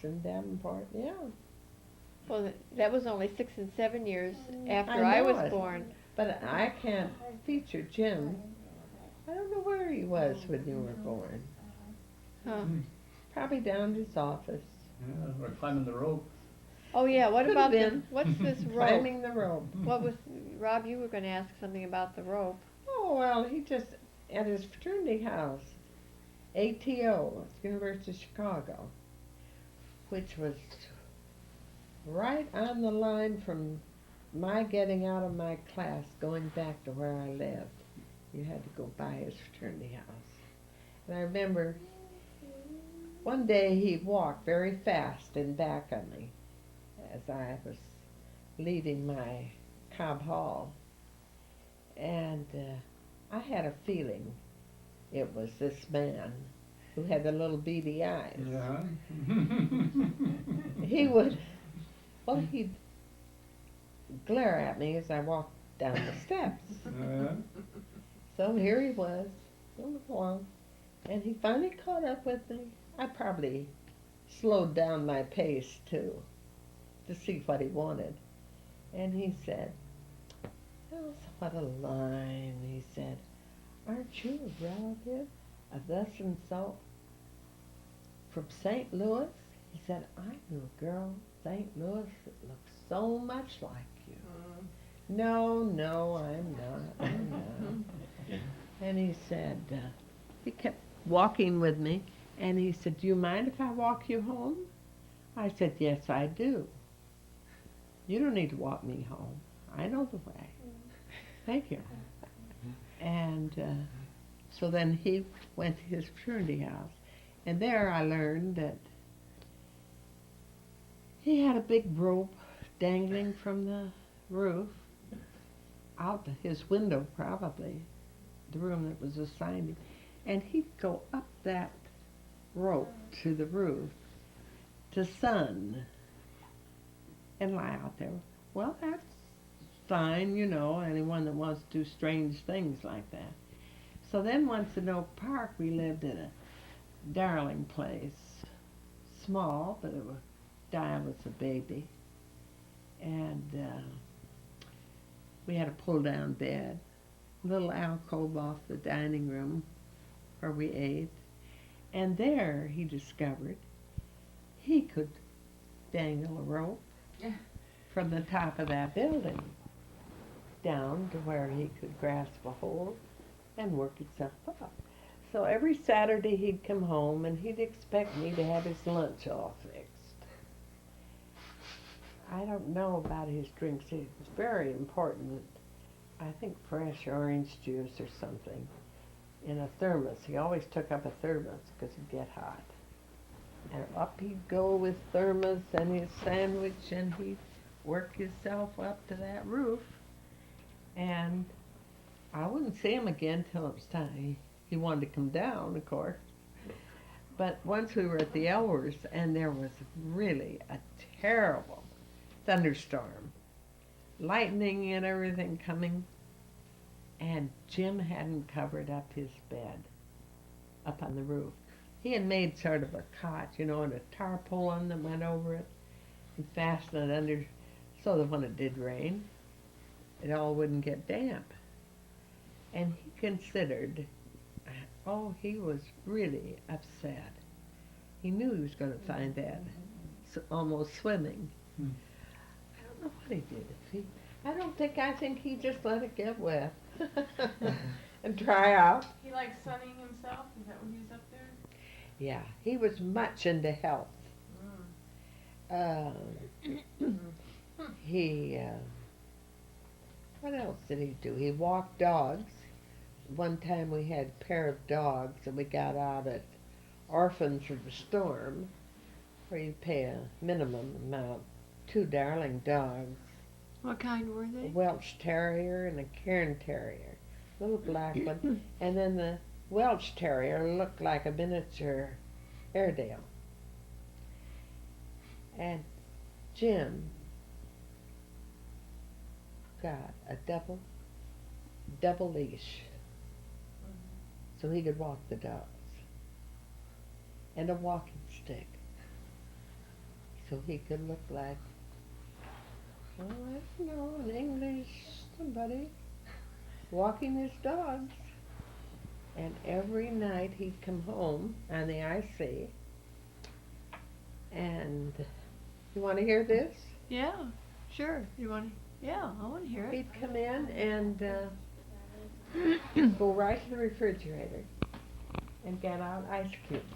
in Davenport, yeah. Well, that was only 6 and 7 years after I I know was it, born. but I can't feature Jim. I don't know where he was when you were born. Huh. Probably down at his office. Yeah, or climbing the rope. Oh yeah, what Could have about the, been. what's this rope? Climbing the rope. What was, Rob, you were going to ask something about the rope. Oh, well, he just, at his fraternity house, ATO, University of Chicago, which was right on the line from my getting out of my class going back to where I lived. You had to go by his fraternity house. And I remember one day he walked very fast in back of me as I was leaving my Cobb Hall. And I had a feeling it was this man who had the little beady eyes. Yeah. He would, well, he'd glare at me as I walked down the steps. So here he was, going along, and he finally caught up with me. I probably slowed down my pace too, to see what he wanted. And he said, "Oh, what a line," he said. "Aren't you a relative of thus and so from St. Louis?" He said, "I knew a girl in St. Louis that looked so much like you." No, no, I'm not. And he said, he kept walking with me, and he said, "Do you mind if I walk you home?" I said, "Yes, I do. You don't need to walk me home. I know the way. Thank you." And so then he went to his fraternity house, and there I learned that he had a big rope dangling from the roof out his window, probably, the room that was assigned him, and he'd go up that rope to the roof to sun and lie out there. Well, that's fine, you know, anyone that wants to do strange things like that. So then once in Oak Park, we lived in a darling place, small, but it was, Di was a baby, and we had a pull-down bed, little alcove off the dining room where we ate, and there he discovered he could dangle a rope from the top of that building down to where he could grasp a hold and work himself up. So every Saturday he'd come home and he'd expect me to have his lunch all fixed. I don't know about his drinks. It was very important that I think fresh orange juice or something in a thermos. He always took up a thermos because it'd get hot. And up he'd go with thermos and his sandwich, and he'd work himself up to that roof. And I wouldn't see him again till it was time. He wanted to come down, of course. But once we were at the Elworth, and there was really a terrible thunderstorm, lightning and everything coming, and Jim hadn't covered up his bed up on the roof. He had made sort of a cot, you know, and a tarpaulin that went over it and fastened it under so that when it did rain, it all wouldn't get damp. And he considered, oh, he was really upset. He knew he was going to find that almost swimming. I don't know what he did. I think he just let it get wet and dry out. He likes sunning himself? Is that what he was up there? Yeah, he was much into health. He, what else did he do? He walked dogs. One time we had a pair of dogs and we got out at Orphans of the Storm, where you pay a minimum amount. Two darling dogs. What kind were they? A Welsh Terrier and a Cairn Terrier. Little black one. And then the Welsh Terrier looked like a miniature Airedale. And Jim got a double leash so he could walk the dogs, and a walking stick. so he could look like, oh, I don't know, an English somebody walking his dogs. And every night he'd come home on the IC, and you want to hear this? Yeah, sure. You want? Yeah, I want to hear it. He'd come in and go right to the refrigerator and get out ice cubes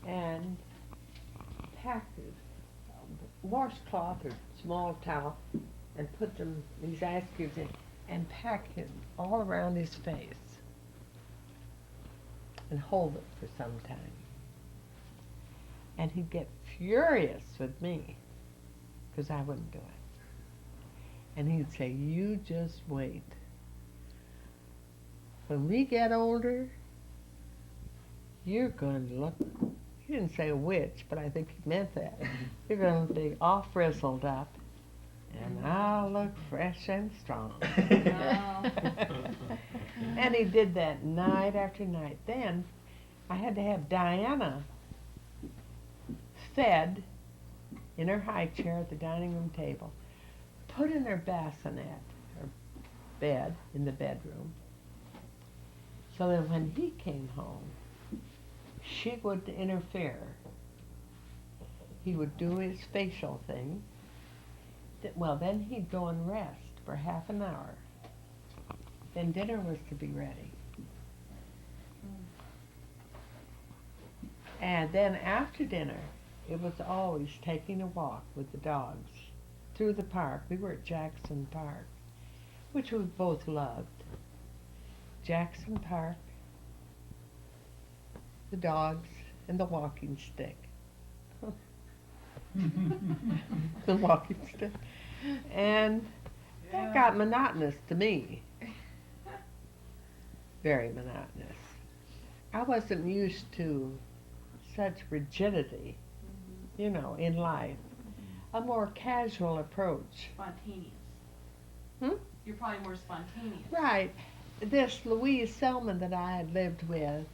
and pack washcloth or small towel and put these ice cubes in and pack him all around his face and hold it for some time. And he'd get furious with me because I wouldn't do it. And he'd say, you just wait. When we get older, you're going to look, he didn't say a witch, but I think he meant that. You're going to be all frizzled up, and I'll look fresh and strong. And he did that night after night. Then I had to have Dianna fed in her high chair at the dining room table, put in her bassinet, or bed, in the bedroom, so that when he came home, she would interfere. He would do his facial thing. Well, then he'd go and rest for half an hour. Then dinner was to be ready. And then after dinner, it was always taking a walk with the dogs through the park. We were at Jackson Park, which we both loved. Jackson Park, the dogs, and the walking stick. The walking stick. And that got monotonous to me. Very monotonous. I wasn't used to such rigidity, you know, in life. A more casual approach. Spontaneous. Hmm? You're probably more spontaneous. Right. This Louise Selman that I had lived with,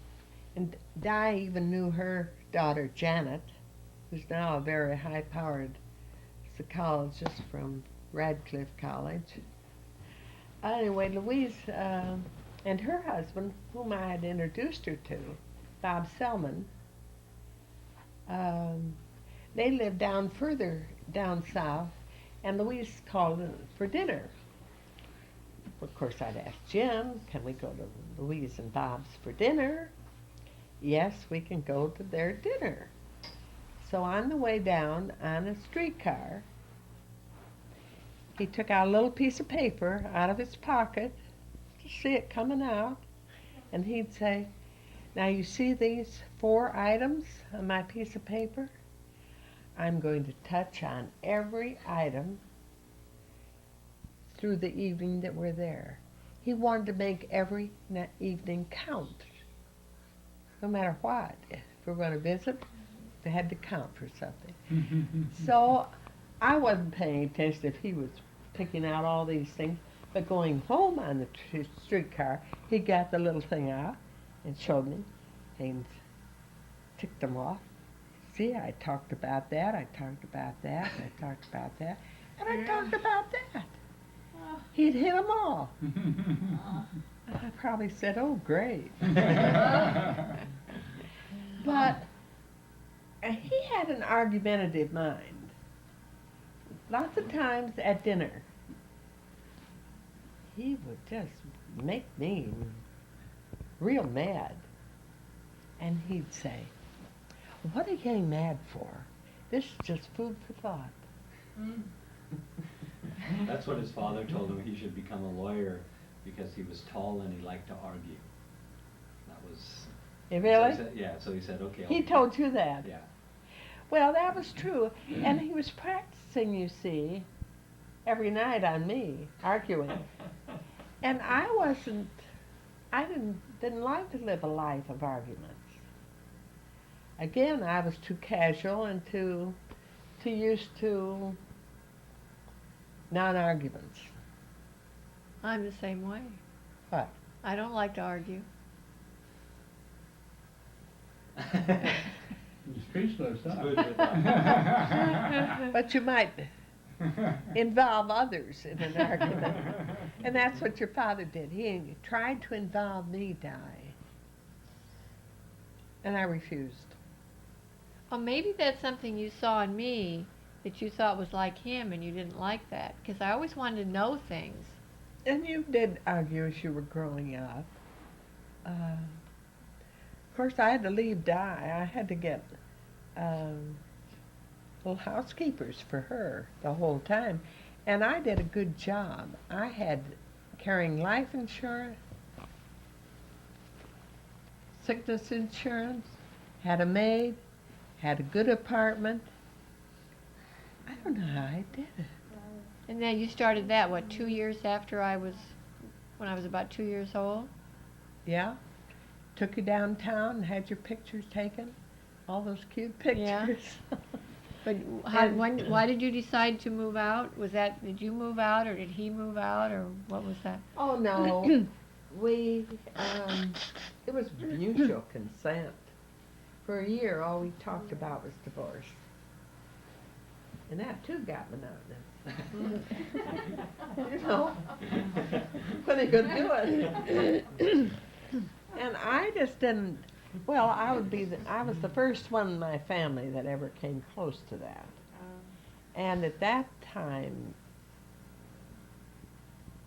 and Di even knew her daughter Janet, who's now a very high-powered psychologist from Radcliffe College. Anyway, Louise and her husband, whom I had introduced her to, Bob Selman, they lived further down south, and Louise called for dinner. Of course, I'd ask Jim, can we go to Louise and Bob's for dinner? Yes, we can go to their dinner. So on the way down on a streetcar, he took out a little piece of paper out of his pocket to see it coming out, and he'd say, now you see these 4 items on my piece of paper? I'm going to touch on every item through the evening that we're there. He wanted to make every evening count, no matter what. If we're going to visit, they had to count for something. So I wasn't paying attention if he was picking out all these things, but going home on the streetcar, he got the little thing out and showed me and ticked them off. See, I talked about that, I talked about that, I talked about that, and I talked about that. He'd hit them all. I probably said, oh, great. But he had an argumentative mind. Lots of times at dinner, he would just make me real mad. And he'd say, what are you getting mad for? This is just food for thought. That's what his father told him. He should become a lawyer because he was tall and he liked to argue. That was... Really? So so he said, okay. He told you that? Yeah. Well, that was true. And he was practicing, you see, every night on me, arguing. And I didn't like to live a life of arguments. Again, I was too casual and too used to non-arguments. I'm the same way. What? I don't like to argue. You're speechless, huh? Food for thought. But you might involve others in an argument. And that's what your father did. He tried to involve me, Di. And I refused. Or maybe that's something you saw in me that you thought was like him and you didn't like that. Because I always wanted to know things. And you did argue as you were growing up. Of course, I had to leave Di. I had to get little housekeepers for her the whole time. And I did a good job. I had carrying life insurance, sickness insurance, had a maid, had a good apartment. I don't know how I did it. And then you started that, what, 2 years after when I was about 2 years old? Yeah? Took you downtown and had your pictures taken. All those cute pictures. Yeah. But why did you decide to move out? Did you move out or did he move out or what was that? Oh, no. It was mutual consent. For a year, all we talked about was divorce. And that, too, got monotonous. You know, when are you going to do it? And I just didn't, well, I was the first one in my family that ever came close to that. And at that time,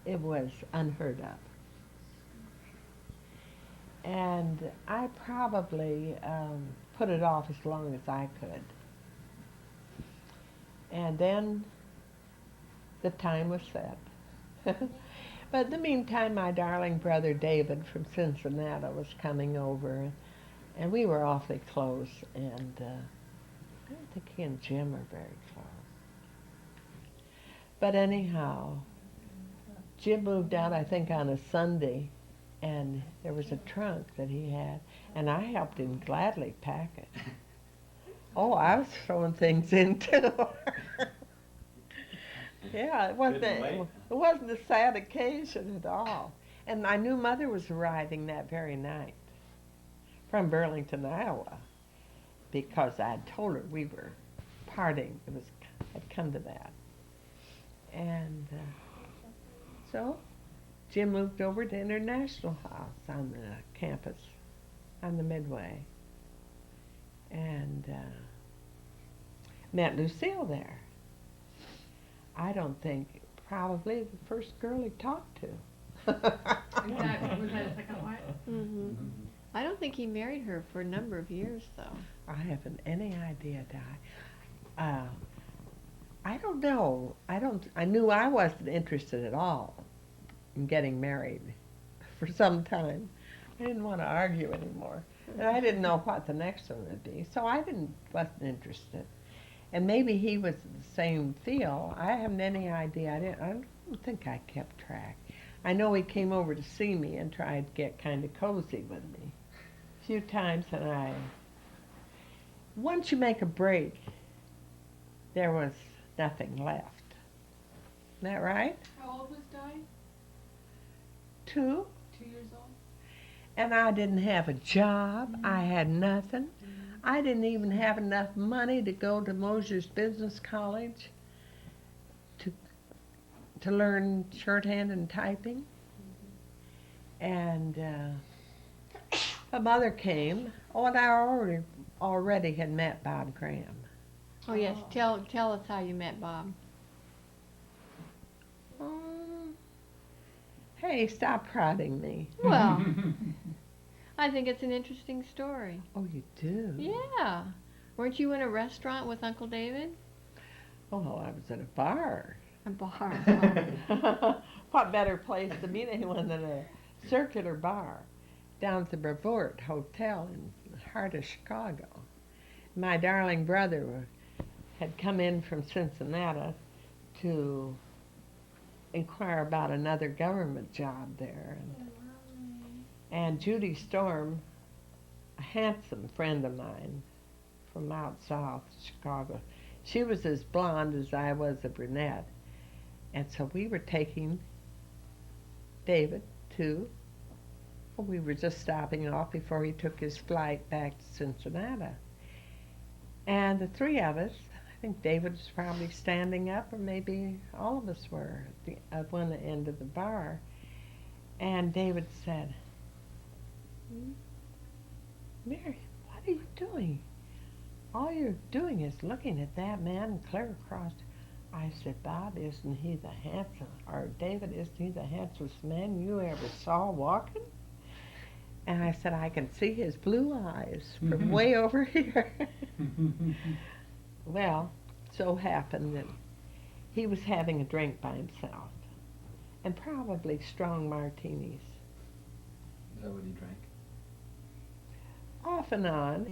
it was unheard of. And I probably put it off as long as I could. And then the time was set. But in the meantime, my darling brother David from Cincinnati was coming over, and we were awfully close, and I don't think he and Jim are very close. But anyhow, Jim moved out, I think, on a Sunday, and there was a trunk that he had, and I helped him gladly pack it. Oh, I was throwing things in too. Yeah, it wasn't a sad occasion at all. And I knew Mother was arriving that very night from Burlington, Iowa, because I had told her we were parting. Had come to that. And so Jim moved over to International House on the campus, on the Midway, and met Lucille there. I don't think, probably the first girl he talked to. Was that his second wife? Mm-hmm. I don't think he married her for a number of years, though. I haven't any idea, Di. I don't know. I knew I wasn't interested at all in getting married for some time. I didn't want to argue anymore. And I didn't know what the next one would be, so wasn't interested. And maybe he was the same feel. I haven't any idea. I don't think I kept track. I know he came over to see me and tried to get kind of cozy with me a few times, and once you make a break, there was nothing left. Isn't that right? How old was Di? 2. 2 years old? And I didn't have a job. I had nothing. I didn't even have enough money to go to Mosher's Business College to learn shorthand and typing. And my mother came. Oh, and I already had met Bob Graham. Oh, yes. Tell us how you met Bob. Hey, stop prodding me. Well, I think it's an interesting story. Oh, you do? Yeah. Weren't you in a restaurant with Uncle David? Oh, I was at a bar. A bar. What better place to meet anyone than a circular bar down at the Brevoort Hotel in the heart of Chicago. My darling brother had come in from Cincinnati to inquire about another government job there. And Judy Storm, a handsome friend of mine from out south Chicago, she was as blonde as I was a brunette. And so we were taking David we were just stopping off before he took his flight back to Cincinnati. And the three of us, I think David was probably standing up, or maybe all of us were at one end of the bar. And David said, Mary, what are you doing? All you're doing is looking at that man clear across. I said, Bob, isn't he the handsome, or David, isn't he the handsomest man you ever saw walking? And I said, I can see his blue eyes from way over here. Well, so happened that he was having a drink by himself, and probably strong martinis. Is that what he drank? Off and on.